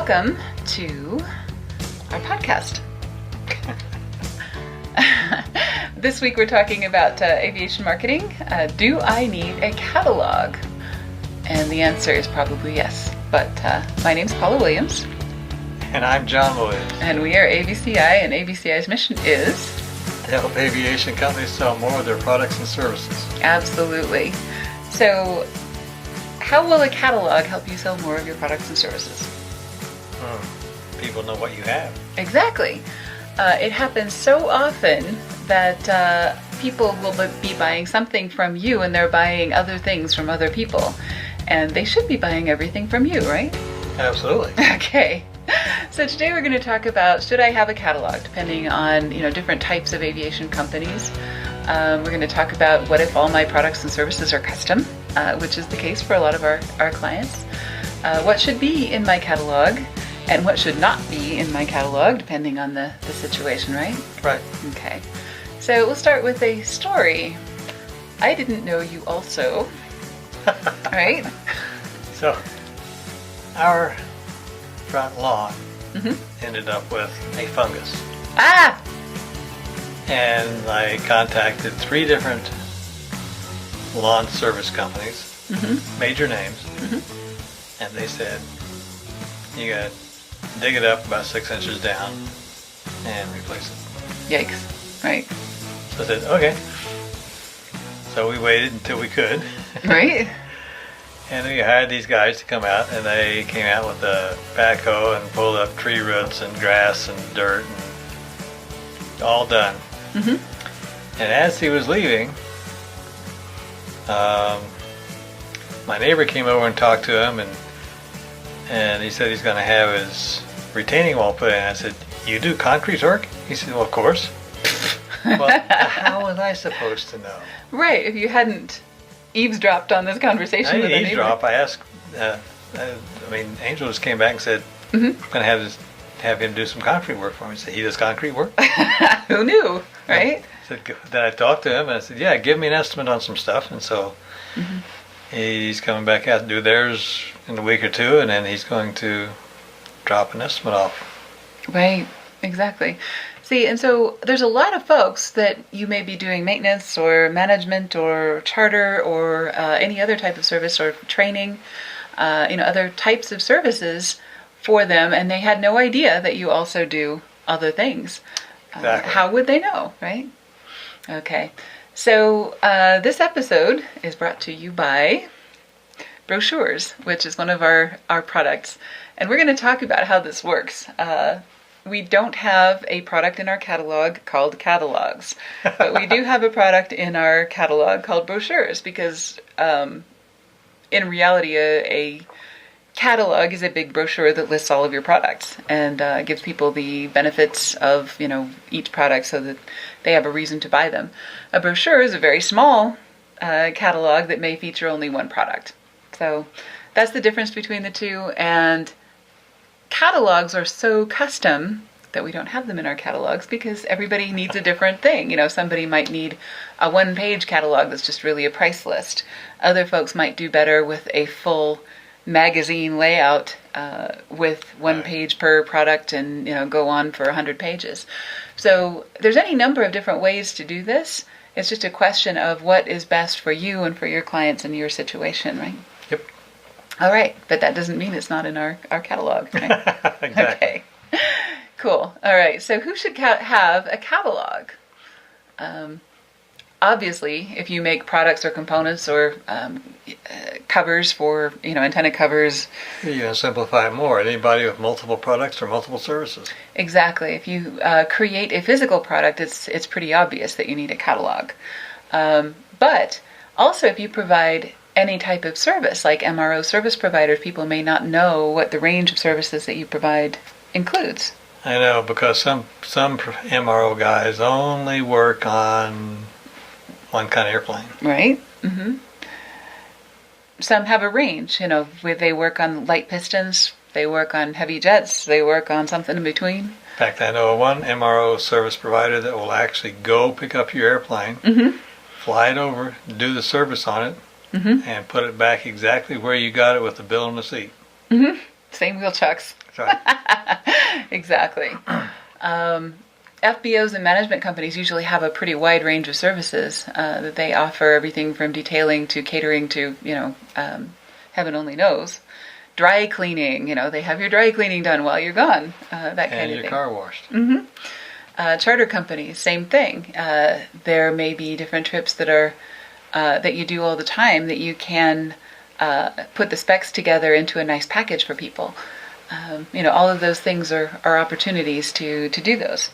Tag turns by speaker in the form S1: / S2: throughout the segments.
S1: Welcome to our podcast. This week we're talking about aviation marketing. Do I need a catalog? And the answer is probably yes. But my name's Paula Williams.
S2: And I'm John Williams.
S1: And we are AVCI, and AVCI's mission is
S2: to help aviation companies sell more of their products and services.
S1: Absolutely. So, how will a catalog help you sell more of your products and services?
S2: People know what you have.
S1: Exactly. It happens so often that people will be buying something from you and they're buying other things from other people. And they should be buying everything from you, right?
S2: Absolutely.
S1: Okay. So today we're going to talk about, should I have a catalog, depending on different types of aviation companies. We're going to talk about what if all my products and services are custom, which is the case for a lot of our clients. What should be in my catalog and what should not be in my catalog, depending on the situation, right?
S2: Right.
S1: Okay. So we'll start with a story. I didn't know you also. Right?
S2: So, our front lawn ended up with a fungus.
S1: Ah!
S2: And I contacted 3 different lawn service companies, major names, and they said, you got to dig it up about 6 inches down and replace it.
S1: Yikes. Right.
S2: So I said, okay. So we waited until we could.
S1: Right?
S2: And we hired these guys to come out, and they came out with a backhoe and pulled up tree roots and grass and dirt and all done. And as he was leaving, my neighbor came over and talked to him, and he said he's going to have his retaining wall put in. I said, you do concrete work? He said, well, of course. Well, how was I supposed to know?
S1: Right, if you hadn't eavesdropped on this conversation
S2: I
S1: with a
S2: didn't
S1: neighbor.
S2: eavesdrop. I asked, Angel just came back and said, I'm going to have him do some concrete work for me. I said, he does concrete work?
S1: Who knew, right?
S2: Then I talked to him and I said, yeah, give me an estimate on some stuff. And so he's coming back out to do theirs in a week or two, and then he's going to drop an estimate off.
S1: Right, exactly. See, and so there's a lot of folks that you may be doing maintenance or management or charter or any other type of service or training, other types of services for them, and they had no idea that you also do other things.
S2: Exactly.
S1: How would they know, right? Okay, so this episode is brought to you by Brochures, which is one of our products, and we're going to talk about how this works. We don't have a product in our catalog called catalogs, but we do have a product in our catalog called brochures because in reality a catalog is a big brochure that lists all of your products and gives people the benefits of each product so that they have a reason to buy them. A brochure is a very small catalog that may feature only one product. So that's the difference between the two, and catalogs are so custom that we don't have them in our catalogs because everybody needs a different thing. Somebody might need a one-page catalog that's just really a price list. Other folks might do better with a full magazine layout with one page per product and go on for 100 pages. So there's any number of different ways to do this. It's just a question of what is best for you and for your clients and your situation, right?
S2: Yep.
S1: All right, but that doesn't mean it's not in our catalog, right?
S2: Exactly.
S1: Okay, cool. All right, so who should have a catalog? Obviously, if you make products or components or covers for, antenna covers.
S2: You can simplify it more. Anybody with multiple products or multiple services.
S1: Exactly. If you create a physical product, it's pretty obvious that you need a catalog. But also if you provide any type of service, like MRO service providers, people may not know what the range of services that you provide includes.
S2: I know, because some MRO guys only work on one kind of airplane.
S1: Right. Some have a range, where they work on light pistons, they work on heavy jets, they work on something in between.
S2: In fact, I know of one MRO service provider that will actually go pick up your airplane, fly it over, do the service on it, and put it back exactly where you got it with the bill on the seat.
S1: Same wheel chucks.
S2: That's right.
S1: Exactly. FBOs and management companies usually have a pretty wide range of services that they offer, everything from detailing to catering to, heaven only knows. Dry cleaning, they have your dry cleaning done while you're gone, that kind of thing.
S2: And your car washed.
S1: Mm-hmm. Charter companies, same thing. There may be different trips that are that you do all the time that you can put the specs together into a nice package for people. All of those things are opportunities to do those.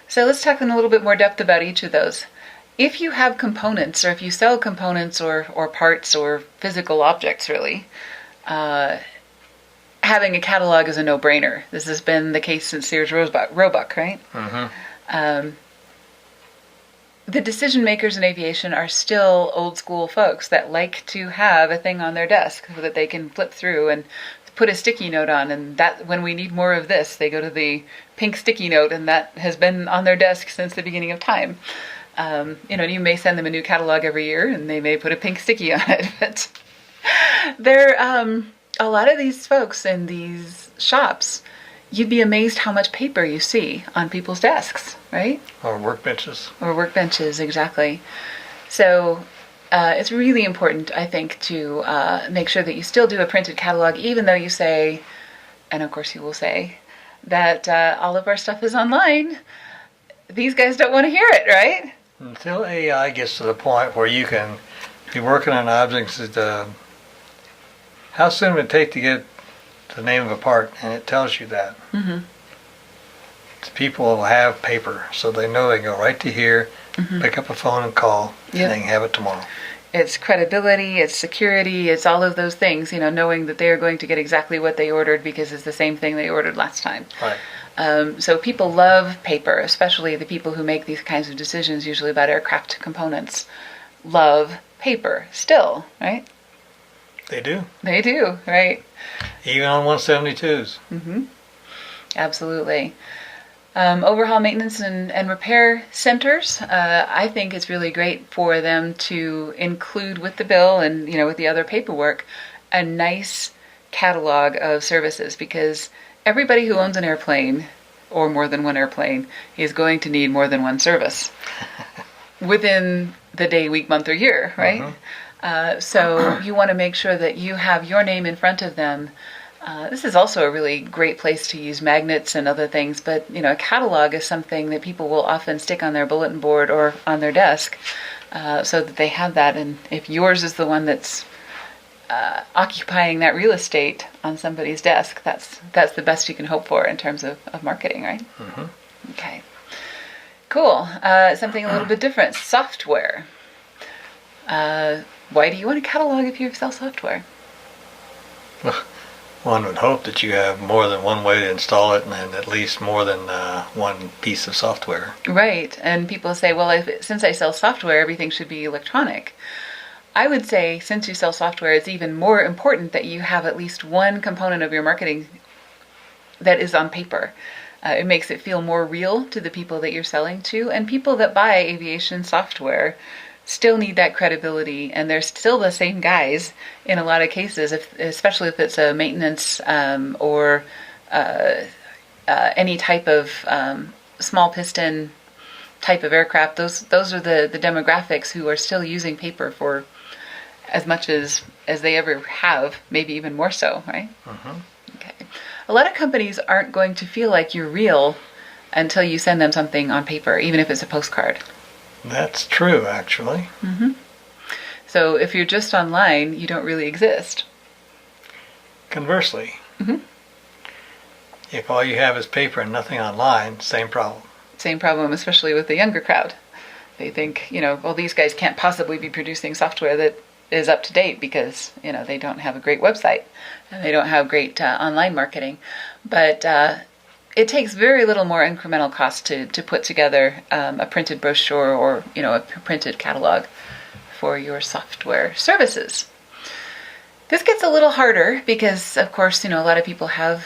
S1: So let's talk in a little bit more depth about each of those. If you have components, or if you sell components or parts or physical objects, really, having a catalog is a no-brainer. This has been the case since Sears Roebuck, right? Mm-hmm. The decision makers in aviation are still old school folks that like to have a thing on their desk so that they can flip through and put a sticky note on, and that when we need more of this, they go to the pink sticky note, and that has been on their desk since the beginning of time. You may send them a new catalog every year, and they may put a pink sticky on it, but there, a lot of these folks in these shops, you'd be amazed how much paper you see on people's desks, right?
S2: Or workbenches. Or
S1: workbenches, exactly. So it's really important, I think, to make sure that you still do a printed catalog, even though you say, and of course you will say, that all of our stuff is online. These guys don't want to hear it, right?
S2: Until AI gets to the point where you can be working on objects that, how soon would it take to get the name of a part, and it tells you that. Mm-hmm. People will have paper, so they know they go right to here, mm-hmm. pick up a phone and call, and they can have it tomorrow.
S1: It's credibility, it's security, it's all of those things, knowing that they are going to get exactly what they ordered because it's the same thing they ordered last time.
S2: Right.
S1: So people love paper, especially the people who make these kinds of decisions, usually about aircraft components, love paper still, right?
S2: They do.
S1: They do, right?
S2: Even on 172s.
S1: Mm-hmm. Absolutely. Overhaul maintenance and repair centers, I think it's really great for them to include with the bill and, with the other paperwork, a nice catalog of services, because everybody who owns an airplane or more than one airplane is going to need more than one service within the day, week, month, or year, right? Mm-hmm. So you want to make sure that you have your name in front of them. This is also a really great place to use magnets and other things, but a catalog is something that people will often stick on their bulletin board or on their desk, so that they have that. And if yours is the one that's occupying that real estate on somebody's desk, that's the best you can hope for in terms of marketing, right? Mm-hmm. Okay, cool. Something a little bit different: software. Why do you want a catalog if you sell software?
S2: One would hope that you have more than one way to install it, and at least more than one piece of software.
S1: Right, and people say, well, since I sell software, everything should be electronic. I would say, since you sell software, it's even more important that you have at least one component of your marketing that is on paper. It makes it feel more real to the people that you're selling to, and people that buy aviation software still need that credibility, and they're still the same guys in a lot of cases, especially if it's a maintenance or any type of small piston type of aircraft. Those are the demographics who are still using paper for as much as they ever have, maybe even more so, right? Mm-hmm. Okay. A lot of companies aren't going to feel like you're real until you send them something on paper, even if it's a postcard.
S2: That's true, actually.
S1: Mm-hmm. So if you're just online, you don't really exist.
S2: Conversely,
S1: mm-hmm.
S2: if all you have is paper and nothing online, same problem.
S1: Same problem, especially with the younger crowd. They think, well, these guys can't possibly be producing software that is up to date because, they don't have a great website and they don't have great online marketing. But it takes very little more incremental cost to put together a printed brochure or, a printed catalog for your software services. This gets a little harder because, of course, a lot of people have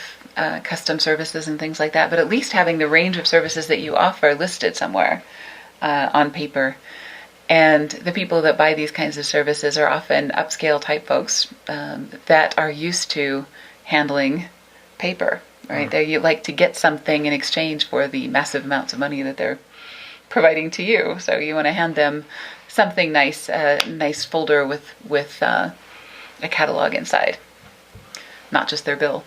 S1: custom services and things like that, but at least having the range of services that you offer listed somewhere on paper. And the people that buy these kinds of services are often upscale type folks that are used to handling paper, right? They like to get something in exchange for the massive amounts of money that they're providing to you. So you want to hand them something nice, a nice folder with a catalog inside, not just their bill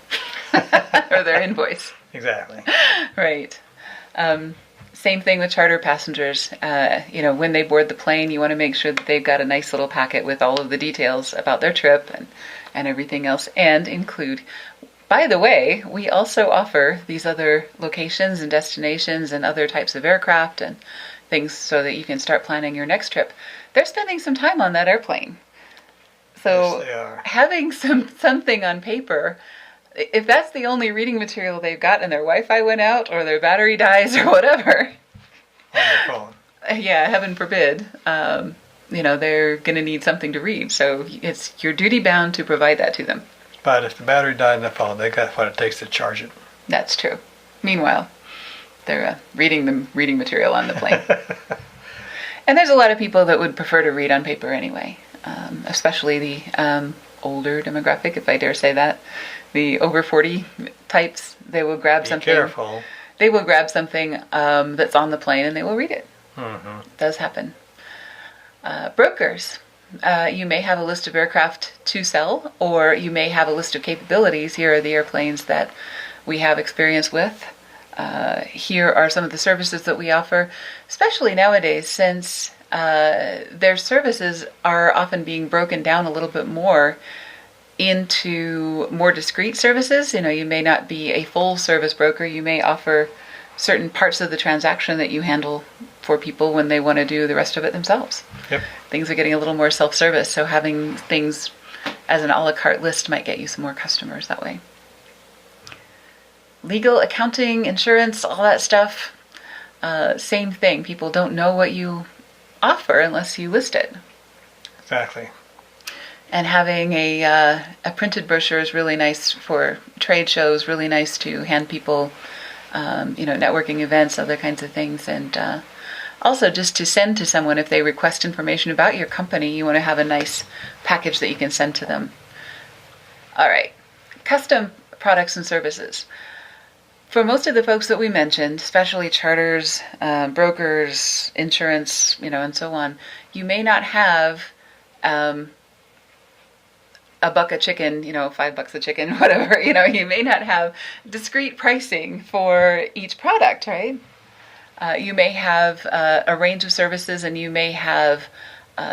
S1: or their invoice.
S2: Exactly.
S1: Right. Same thing with charter passengers. When they board the plane, you want to make sure that they've got a nice little packet with all of the details about their trip and everything else, and include, by the way, we also offer these other locations and destinations and other types of aircraft and things so that you can start planning your next trip. They're spending some time on that airplane. So
S2: yes, they are.
S1: Having something on paper, if that's the only reading material they've got and their Wi-Fi went out or their battery dies or whatever.
S2: On their phone.
S1: Yeah, heaven forbid. They're going to need something to read. So it's your duty bound to provide that to them.
S2: But if the battery died in the phone, they got what it takes to charge it.
S1: That's true. Meanwhile, they're reading the reading material on the plane. And there's a lot of people that would prefer to read on paper anyway, especially the older demographic, if I dare say that. The over 40 types, they will grab something.
S2: Be careful.
S1: They will grab something that's on the plane and they will read it.
S2: Mm-hmm.
S1: It does happen. Brokers. You may have a list of aircraft to sell, or you may have a list of capabilities. Here are the airplanes that we have experience with. Here are some of the services that we offer, especially nowadays, since their services are often being broken down a little bit more into more discrete services. You may not be a full service broker. You may offer certain parts of the transaction that you handle for people when they want to do the rest of it themselves.
S2: Yep.
S1: Things are getting a little more self-service, so having things as an a la carte list might get you some more customers that way. Legal, accounting, insurance, all that stuff, same thing. People don't know what you offer unless you list it.
S2: Exactly.
S1: And having a printed brochure is really nice for trade shows, really nice to hand people, networking events, other kinds of things. And also just to send to someone if they request information about your company, you want to have a nice package that you can send to them. All right, custom products and services. For most of the folks that we mentioned, especially charters, brokers, insurance, and so on, you may not have $1 a chicken, $5 a chicken, whatever. You may not have discrete pricing for each product, right? You may have a range of services, and you may have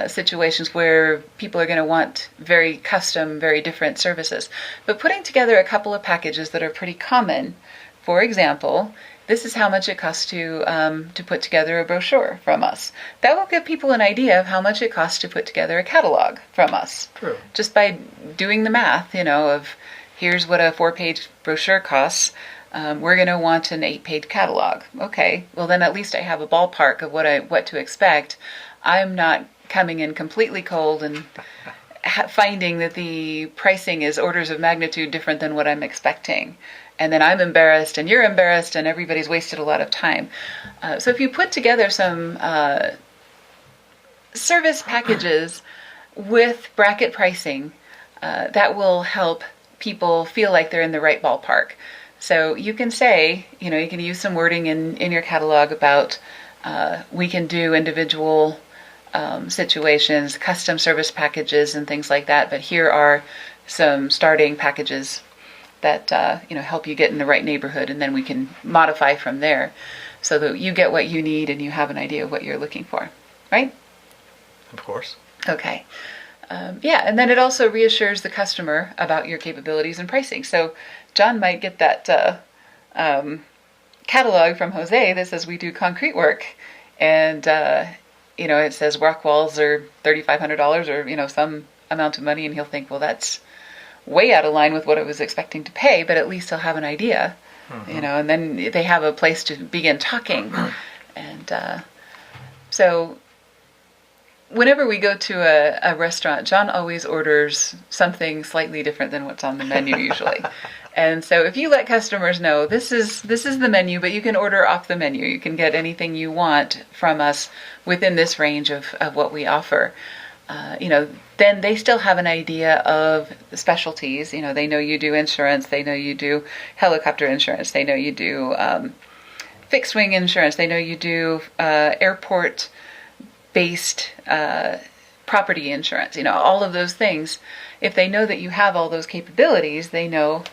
S1: situations where people are going to want very custom, very different services. But putting together a couple of packages that are pretty common, for example, this is how much it costs to put together a brochure from us. That will give people an idea of how much it costs to put together a catalog from us.
S2: True.
S1: Just by doing the math, of here's what a 4-page brochure costs. We're going to want an 8-page catalog. Okay, well then at least I have a ballpark of what to expect. I'm not coming in completely cold and finding that the pricing is orders of magnitude different than what I'm expecting. And then I'm embarrassed and you're embarrassed and everybody's wasted a lot of time. So if you put together some service packages with bracket pricing, that will help people feel like they're in the right ballpark. So you can say, you can use some wording in your catalog about we can do individual situations, custom service packages and things like that. But here are some starting packages that help you get in the right neighborhood, and then we can modify from there so that you get what you need and you have an idea of what you're looking for, right?
S2: Of course.
S1: Okay. And then it also reassures the customer about your capabilities and pricing. So John might get that catalog from Jose that says we do concrete work, and it says rock walls are $3,500 or some amount of money, and he'll think, well, that's way out of line with what I was expecting to pay, but at least he'll have an idea, and then they have a place to begin talking. And so whenever we go to a restaurant, John always orders something slightly different than what's on the menu usually. And so if you let customers know this is the menu, but you can order off the menu, you can get anything you want from us within this range of what we offer. then they still have an idea of the specialties. They know you do insurance, they know you do helicopter insurance, they know you do fixed wing insurance, they know you do airport-based property insurance, all of those things. If they know that you have all those capabilities, they know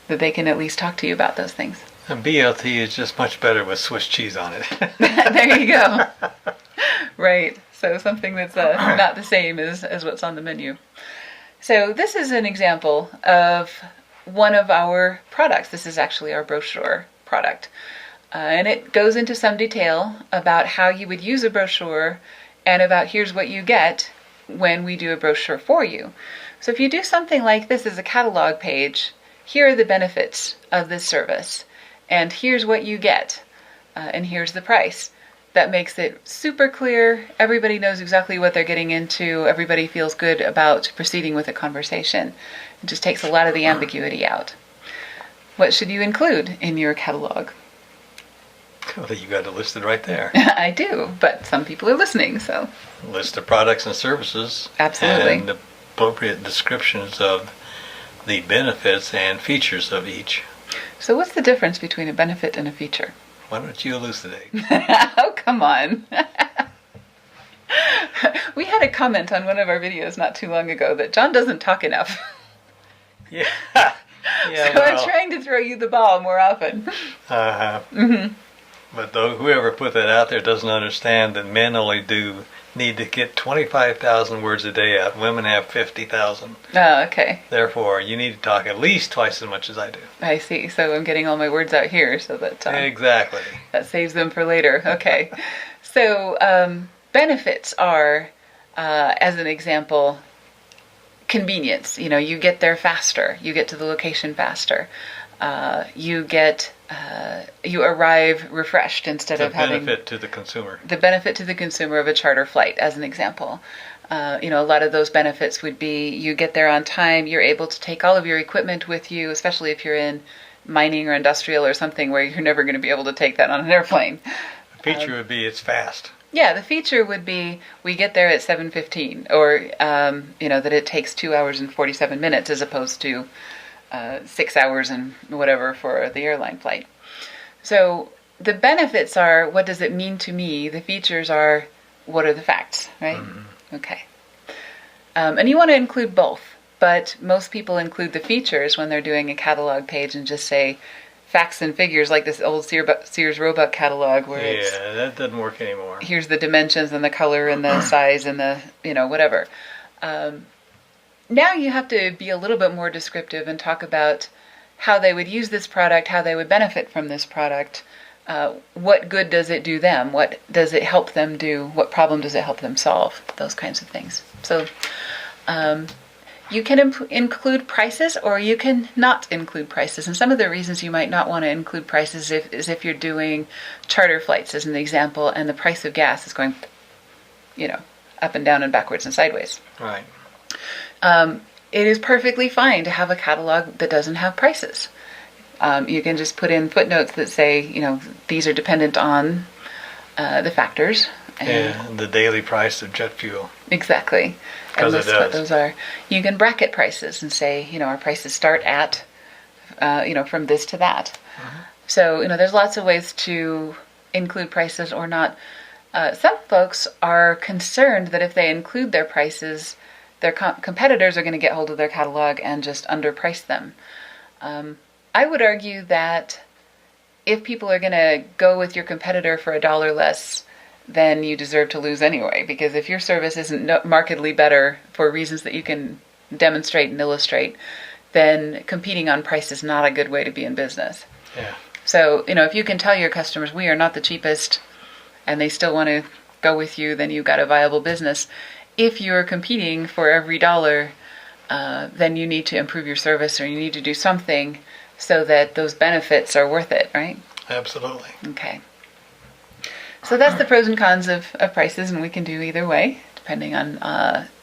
S1: that they can at least talk to you about those things.
S2: And BLT is just much better with Swiss cheese on it.
S1: There you go. Right. So something that's not the same as what's on the menu. So this is an example of one of our products. This is actually our brochure product. And it goes into some detail about how you would use a brochure and about here's what you get when we do a brochure for you. So if you do something like this as a catalog page, here are the benefits of this service. And here's what you get. And here's the price. That makes it super clear. Everybody knows exactly what they're getting into. Everybody feels good about proceeding with a conversation. It just takes a lot of the ambiguity out. What should you include in your catalog?
S2: Well, you got it listed right there.
S1: I do, but some people are listening, so.
S2: List of products and services.
S1: Absolutely.
S2: And appropriate descriptions of the benefits and features of each.
S1: So what's the difference between a benefit and a feature?
S2: Why don't you elucidate?
S1: Oh, come on. We had a comment on one of our videos not too long ago that John doesn't talk enough.
S2: Yeah.
S1: So I'm trying to throw you the ball more often.
S2: Uh-huh.
S1: Mm-hmm.
S2: But though whoever put that out there doesn't understand that men only need to get 25,000 words a day out. Women have 50,000.
S1: Oh, okay.
S2: Therefore, you need to talk at least twice as much as I do.
S1: I see. So I'm getting all my words out here so that
S2: exactly.
S1: That saves them for later. Okay. So benefits are, as an example, convenience. You get there faster. You get to the location faster. You arrive refreshed instead of having...
S2: The benefit to the consumer.
S1: The benefit to the consumer of a charter flight, as an example. A lot of those benefits would be you get there on time, you're able to take all of your equipment with you, especially if you're in mining or industrial or something where you're never going to be able to take that on an airplane.
S2: The feature would be it's fast.
S1: Yeah, the feature would be we get there at 7:15, or that it takes 2 hours and 47 minutes as opposed to 6 hours and whatever for the airline flight. So the benefits are, what does it mean to me? The features are, what are the facts, right? Mm-hmm. Okay. And you want to include both, but most people include the features when they're doing a catalog page and just say facts and figures, like this old Sears Roebuck catalog where it's...
S2: Yeah, that doesn't work anymore.
S1: Here's the dimensions and the color and the size and the, whatever. Now you have to be a little bit more descriptive and talk about how they would use this product, how they would benefit from this product, what good does it do them, what does it help them do, what problem does it help them solve, those kinds of things. So you can include prices or you can not include prices. And some of the reasons you might not want to include prices is if you're doing charter flights, as an example, and the price of gas is going, up and down and backwards and sideways.
S2: Right.
S1: It is perfectly fine to have a catalog that doesn't have prices. You can just put in footnotes that say, these are dependent on the factors.
S2: And the daily price of jet fuel.
S1: Exactly.
S2: Because it does.
S1: What those are. You can bracket prices and say, our prices start at, from this to that. Mm-hmm. So, there's lots of ways to include prices or not. Some folks are concerned that if they include their prices, their competitors are going to get hold of their catalog and just underprice them. I would argue that if people are going to go with your competitor for $1 less, then you deserve to lose anyway. Because if your service isn't markedly better for reasons that you can demonstrate and illustrate, then competing on price is not a good way to be in business.
S2: Yeah.
S1: So, if you can tell your customers, we are not the cheapest, and they still want to go with you, then you've got a viable business. If you're competing for every dollar, then you need to improve your service or you need to do something so that those benefits are worth it, right?
S2: Absolutely.
S1: Okay. So that's the pros and cons of prices, and we can do either way, depending on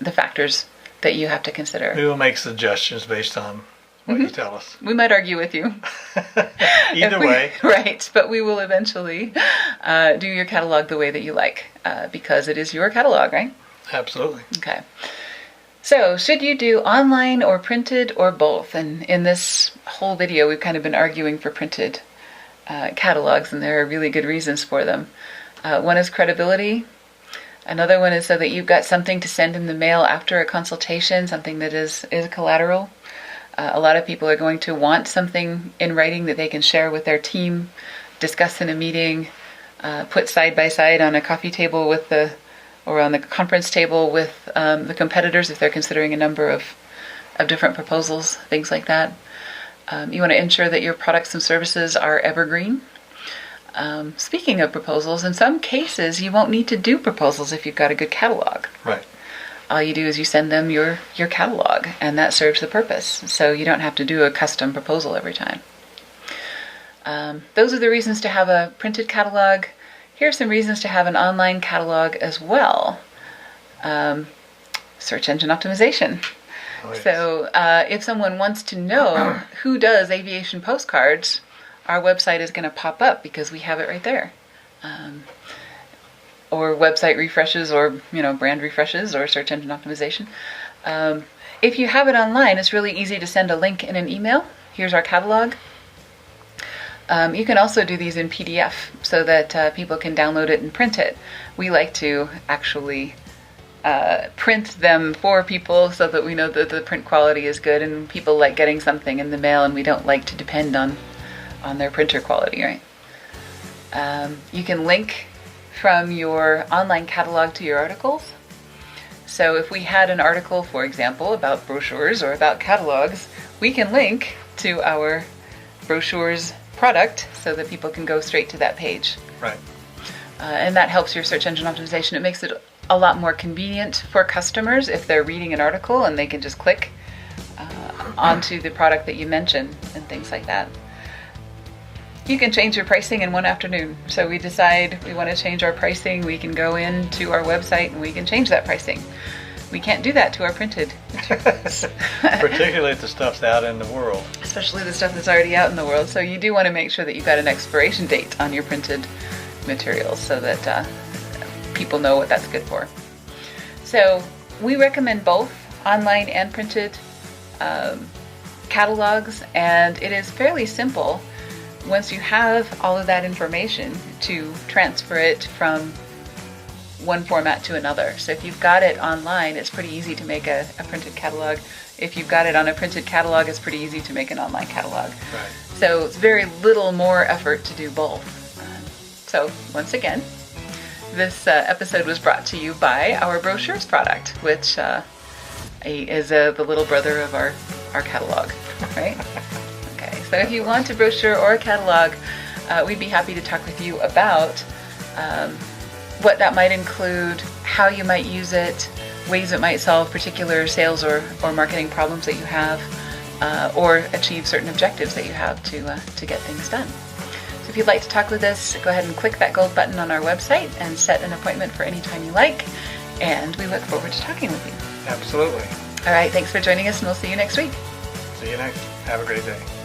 S1: the factors that you have to consider.
S2: We will make suggestions based on what you tell us.
S1: We might argue with you.
S2: Either way.
S1: Right, but we will eventually do your catalog the way that you like, because it is your catalog, right?
S2: Absolutely.
S1: Okay. So, should you do online or printed or both? And in this whole video, we've kind of been arguing for printed catalogs, and there are really good reasons for them. One is credibility. Another one is so that you've got something to send in the mail after a consultation, something that is collateral. A lot of people are going to want something in writing that they can share with their team, discuss in a meeting, put side by side on a coffee table or on the conference table with the competitors if they're considering a number of different proposals, things like that. You want to ensure that your products and services are evergreen. Speaking of proposals, in some cases you won't need to do proposals if you've got a good catalog.
S2: Right.
S1: All you do is you send them your catalog, and that serves the purpose. So you don't have to do a custom proposal every time. Those are the reasons to have a printed catalog. Here are some reasons to have an online catalog as well. Search engine optimization. Oh, yes. So if someone wants to know who does aviation postcards, our website is going to pop up because we have it right there. Or website refreshes, or brand refreshes, or search engine optimization. If you have it online, it's really easy to send a link in an email. Here's our catalog. You can also do these in PDF so that people can download it and print it. We like to actually print them for people so that we know that the print quality is good, and people like getting something in the mail, and we don't like to depend on their printer quality, right? You can link from your online catalog to your articles. So if we had an article, for example, about brochures or about catalogs, we can link to our brochures product so that people can go straight to that page.
S2: Right.
S1: And that helps your search engine optimization. It makes it a lot more convenient for customers if they're reading an article and they can just click onto the product that you mentioned and things like that. You can change your pricing in one afternoon. So we decide we want to change our pricing, we can go into our website and we can change that pricing. We can't do that to our printed materials.
S2: Particularly if the stuff's out in the world.
S1: Especially the stuff that's already out in the world. So you do want to make sure that you've got an expiration date on your printed materials so that people know what that's good for. So we recommend both online and printed catalogs, and it is fairly simple once you have all of that information to transfer it from one format to another. So if you've got it online, it's pretty easy to make a printed catalog. If you've got it on a printed catalog, it's pretty easy to make an online catalog.
S2: Right.
S1: So it's very little more effort to do both. So once again, this episode was brought to you by our brochures product, which is the little brother of our catalog, right? Okay, so if you want a brochure or a catalog, we'd be happy to talk with you about what that might include, how you might use it, ways it might solve particular sales or marketing problems that you have, or achieve certain objectives that you have to get things done. So if you'd like to talk with us, go ahead and click that gold button on our website and set an appointment for any time you like, and we look forward to talking with you.
S2: Absolutely.
S1: All right, thanks for joining us, and we'll see you next week.
S2: See you next. Have a great day.